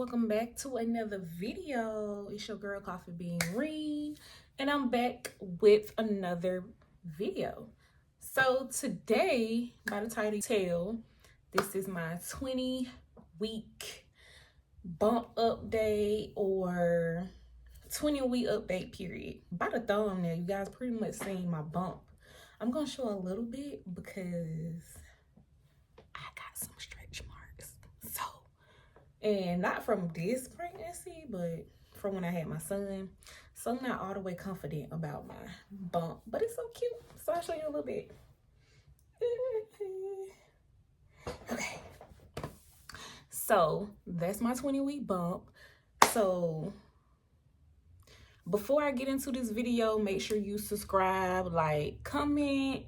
welcome back to another video. It's your girl Coffee Bean Green, and I'm back with another video. So today, by the title you tell, this is my 20-week bump update or 20-week update period. By the thumbnail, you guys pretty much seen my bump. I'm gonna show a little bit because I got some stretch marks. And not from this pregnancy, but from when I had my son. So I'm not all the way confident about my bump, but it's so cute. So I'll show you a little bit. Okay. So that's my 20-week bump. So before I get into this video, make sure you subscribe, like, comment.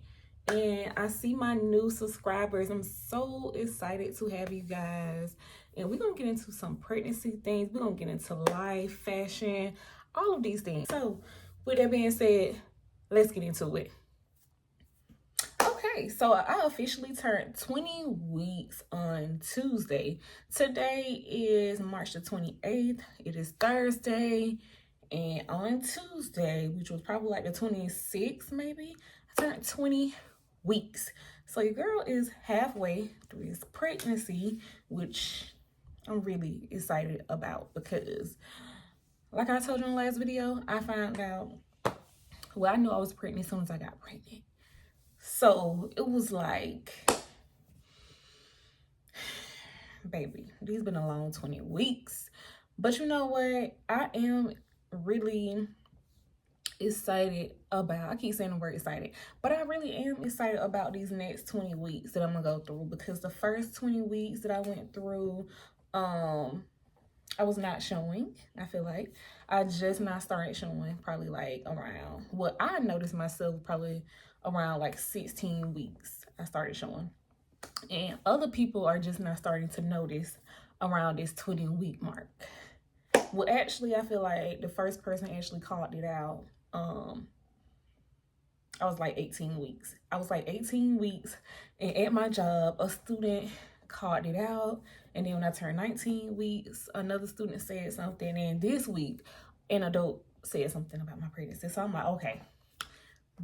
And I see my new subscribers. I'm so excited to have you guys. And we're going to get into some pregnancy things. We're going to get into life, fashion, all of these things. So with that being said, let's get into it. Okay, so I officially turned 20 weeks on Tuesday. Today is March the 28th. It is Thursday. And on Tuesday, which was probably like the 26th maybe, I turned 20 weeks. So your girl is halfway through this pregnancy, which I'm really excited about because, like I told you in the last video, I found out, well, I knew I was pregnant as soon as I got pregnant. So it was like, baby, these been a long 20 weeks. But you know what? I am really excited about, I keep saying the word excited, but I really am excited about these next 20 weeks that I'm gonna go through, because the first 20 weeks that I went through, I was not showing. I feel like I just not started showing probably like around, well, I noticed myself probably around like 16 weeks I started showing, and other people are just not starting to notice around this 20-week mark. Well, actually, I feel like the first person actually called it out, I was like 18 weeks. I was like 18 weeks, and at my job, a student called it out. And then when I turned 19 weeks, another student said something. And this week, an adult said something about my pregnancy. So I'm like, okay,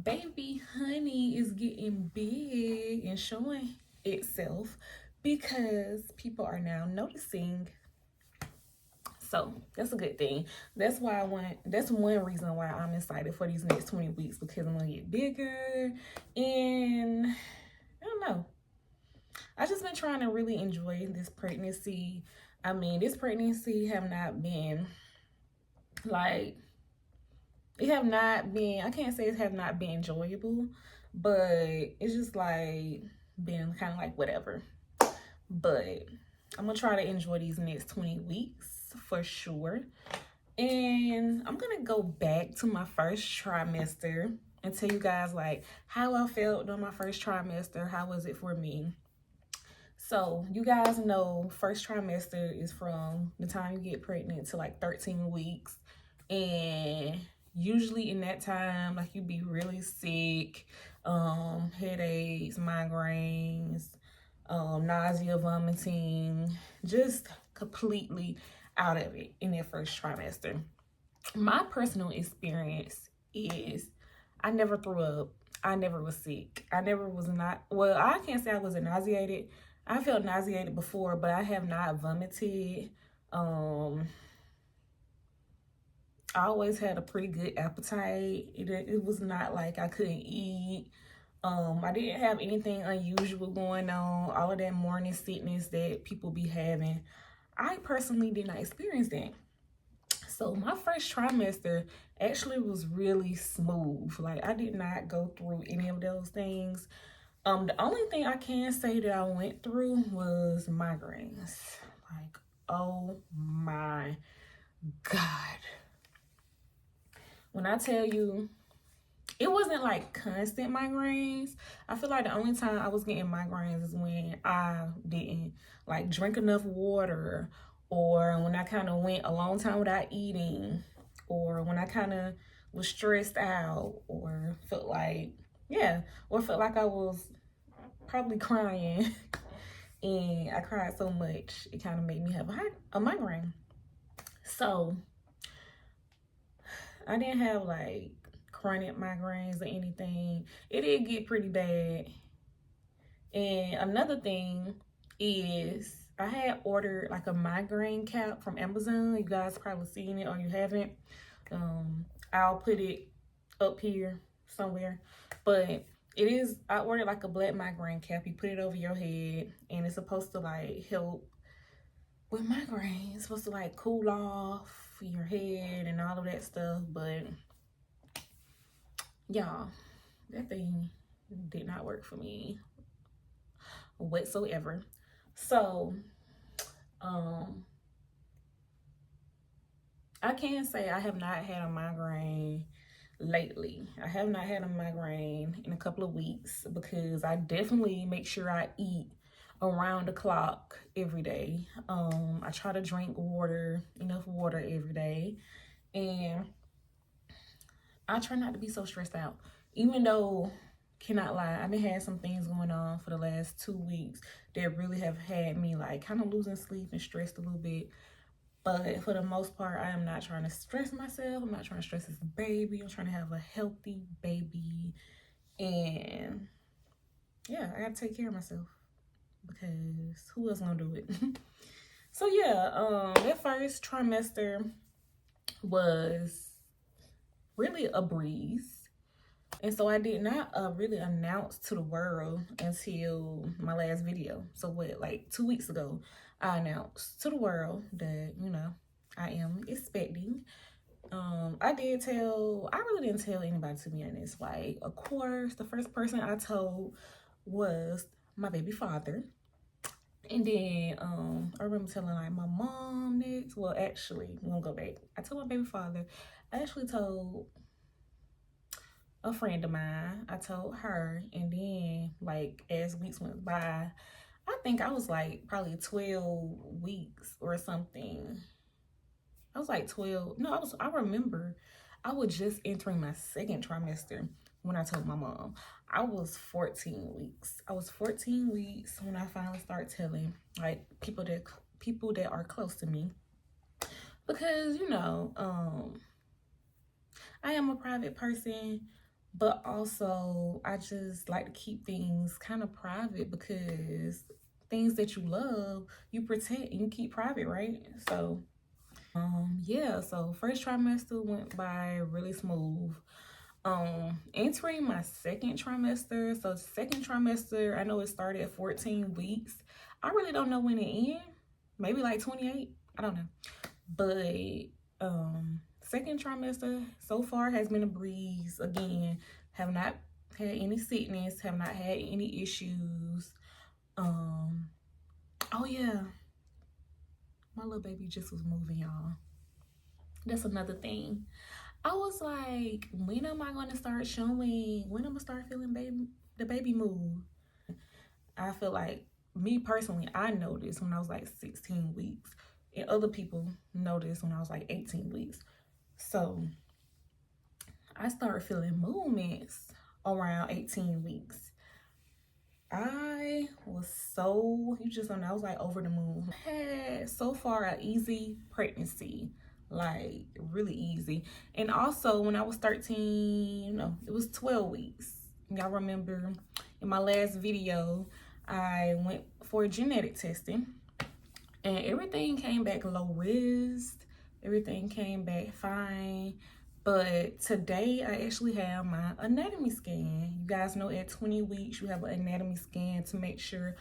baby honey is getting big and showing itself because people are now noticing. So that's a good thing. That's why that's one reason why I'm excited for these next 20 weeks, because I'm gonna get bigger. And I don't know, I just been trying to really enjoy this pregnancy. I mean, this pregnancy have not been like, I can't say it have not been enjoyable, but it's just like been kind of like whatever. But I'm gonna try to enjoy these next 20 weeks for sure. And I'm gonna go back to my first trimester and tell you guys like how I felt during my first trimester. How was it for me? So you guys know first trimester is from the time you get pregnant to like 13 weeks. And usually in that time, like, you be really sick, headaches, migraines, nausea, vomiting, just completely out of it in that first trimester. My personal experience is I never threw up. I never was sick. I never was not, well, I can't say I was nauseated. I felt nauseated before, but I have not vomited. I always had a pretty good appetite. It was not like I couldn't eat. I didn't have anything unusual going on. All of that morning sickness that people be having, I personally did not experience that. So my first trimester actually was really smooth. Like, I did not go through any of those things. The only thing I can say that I went through was migraines. Like, oh my God. When I tell you, it wasn't like constant migraines. I feel like the only time I was getting migraines is when I didn't like drink enough water, or when I kind of went a long time without eating, or when I kind of was stressed out, or felt like, I was probably crying. and I cried so much it kind of made me have a migraine. So I didn't have like chronic migraines or anything. It did get pretty bad. And another thing is I had ordered like a migraine cap from Amazon. You guys probably seen it or you haven't. I'll put it up here somewhere. But it is, I ordered like a black migraine cap. You put it over your head and it's supposed to like help with migraine. It's supposed to like cool off your head and all of that stuff. But y'all, that thing did not work for me whatsoever. So I can say I have not had a migraine lately. I have not had a migraine in a couple of weeks because I definitely make sure I eat around the clock every day. I try to drink water, enough water every day, and I try not to be so stressed out. Even though, cannot lie, I've been having some things going on for the last 2 weeks that really have had me like kind of losing sleep and stressed a little bit. But for the most part, I am not trying to stress myself. I'm not trying to stress this baby. I'm trying to have a healthy baby. And yeah, I gotta take care of myself because who else gonna do it? So yeah, that first trimester was really a breeze. And so I did not really announce to the world until my last video. So what, like 2 weeks ago, I announced to the world that, you know, I am expecting. I really didn't tell anybody, to be honest. Like, of course, the first person I told was my baby father. And then I remember telling like my mom next. Well, actually, we're gonna go back. I told my baby father. I actually told a friend of mine. I told her, and then like as weeks went by, I think I was like probably 12 weeks or something. I was like 12. No, I remember I was just entering my second trimester when I told my mom. I was 14 weeks. I was 14 weeks when I finally started telling like people that are close to me. Because, you know, I am a private person, but also I just like to keep things kind of private because things that you love, you protect and you keep private, right? So yeah, so first trimester went by really smooth. Entering my second trimester, so second trimester, I know it started at 14 weeks. I really don't know when it ended. Maybe like 28. I don't know. But second trimester so far has been a breeze. Again, have not had any sickness, have not had any issues. Oh yeah, my little baby just was moving, y'all. That's another thing. I was like, when am I gonna start showing? When am I gonna start feeling the baby move? I feel like me personally, I noticed when I was like 16 weeks, and other people noticed when I was like 18 weeks. So I started feeling movements around 18 weeks. I was so, you just don't know, I was like over the moon. I had so far an easy pregnancy, like really easy. And also when I was 13, no, it was 12 weeks. Y'all remember in my last video, I went for genetic testing and everything came back low risk. Everything came back fine. But today I actually have my anatomy scan. You guys know at 20 weeks you have an anatomy scan to make sure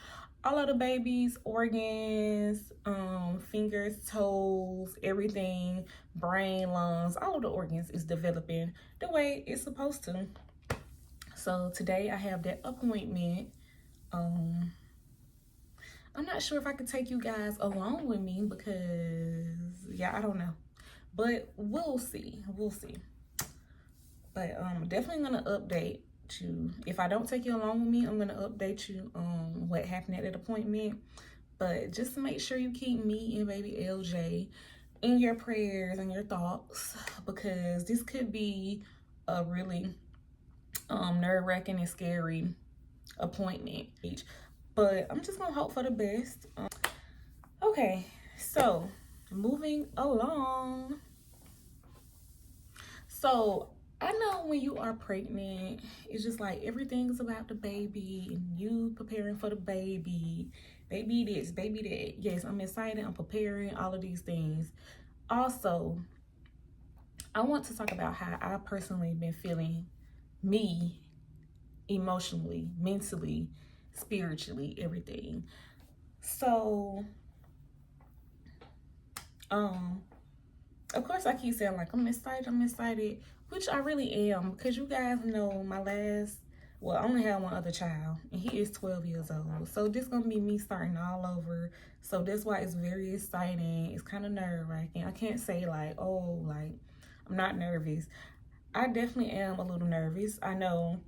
all of the baby's organs, fingers, toes, everything, brain, lungs, all of the organs is developing the way it's supposed to. So today I have that appointment. I'm not sure if I could take you guys along with me because, yeah, I don't know. But we'll see. We'll see. But definitely gonna update you. If I don't take you along with me, I'm gonna update you on what happened at that appointment. But just make sure you keep me and baby LJ in your prayers and your thoughts because this could be a really nerve-wracking and scary appointment. but I'm just gonna hope for the best. Okay, so moving along. So I know when you are pregnant, it's just like everything's about the baby and you preparing for the baby. Baby this, baby that. Yes, I'm excited. I'm preparing all of these things. Also, I want to talk about how I personally been feeling me emotionally, mentally, spiritually, everything. So, of course I keep saying like I'm excited, which I really am, because you guys know I only have one other child and he is 12 years old. So this gonna be me starting all over. So that's why it's very exciting. It's kind of nerve-wracking. I can't say like, oh, like I'm not nervous. I definitely am a little nervous. I know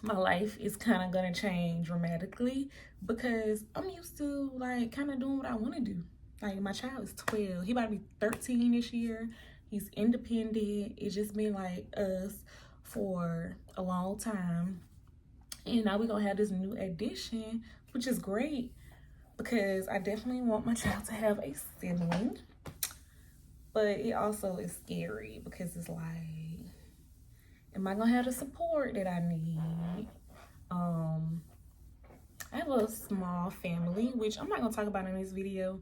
my life is kind of gonna change dramatically because I'm used to like kind of doing what I want to do. Like my child is 12. He about to be 13 this year. He's independent. It's just been like us for a long time. And now we're gonna have this new addition, which is great because I definitely want my child to have a sibling. But it also is scary because it's like, am I gonna have the support that I need? I have a small family, which I'm not gonna talk about in this video,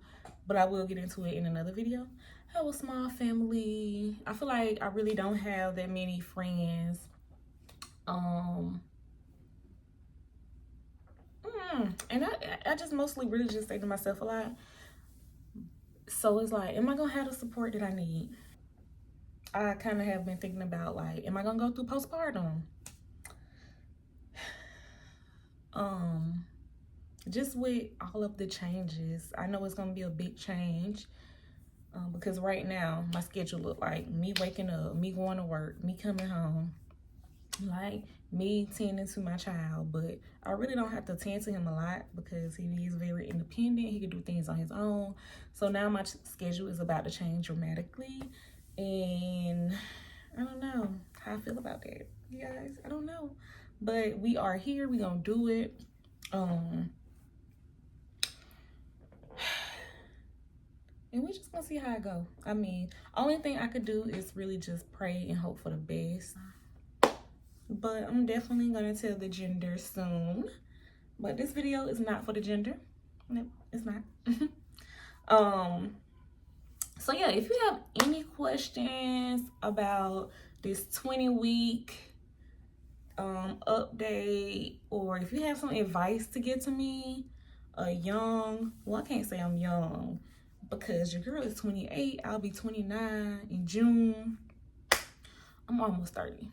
but I will get into it in another video. I have a small family. I feel like I really don't have that many friends. And I just mostly really just say to myself a lot. So it's like, am I gonna have the support that I need? I kind of have been thinking about like, am I gonna go through postpartum? Just with all of the changes, I know it's gonna be a big change because right now my schedule look like me waking up, me going to work, me coming home, like me tending to my child. But I really don't have to tend to him a lot because he is very independent. He can do things on his own. So now my schedule is about to change dramatically, and I don't know how I feel about that, you guys. I don't know, but we are here. We gonna do it. And we just gonna see how it go. I mean, only thing I could do is really just pray and hope for the best. But I'm definitely gonna tell the gender soon. But this video is not for the gender. No, it's not. So yeah, if you have any questions about this 20-week update, or if you have some advice to give to me, I can't say I'm young because your girl is 28. I'll be 29 in June. I'm almost 30.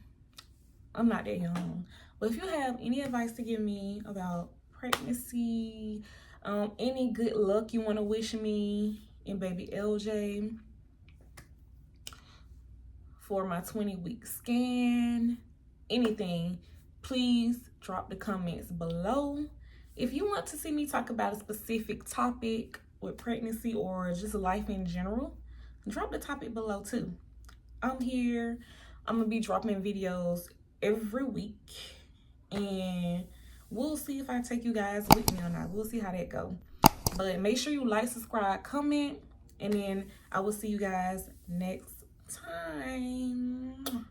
I'm not that young. But if you have any advice to give me about pregnancy, any good luck you want to wish me and baby LJ for my 20-week scan, anything, please drop the comments below. If you want to see me talk about a specific topic with pregnancy or just life in general, drop the topic below too. I'm here. I'm gonna be dropping videos every week, and we'll see if I take you guys with me or not. We'll see how that go. But make sure you like, subscribe, comment, and then I will see you guys next time.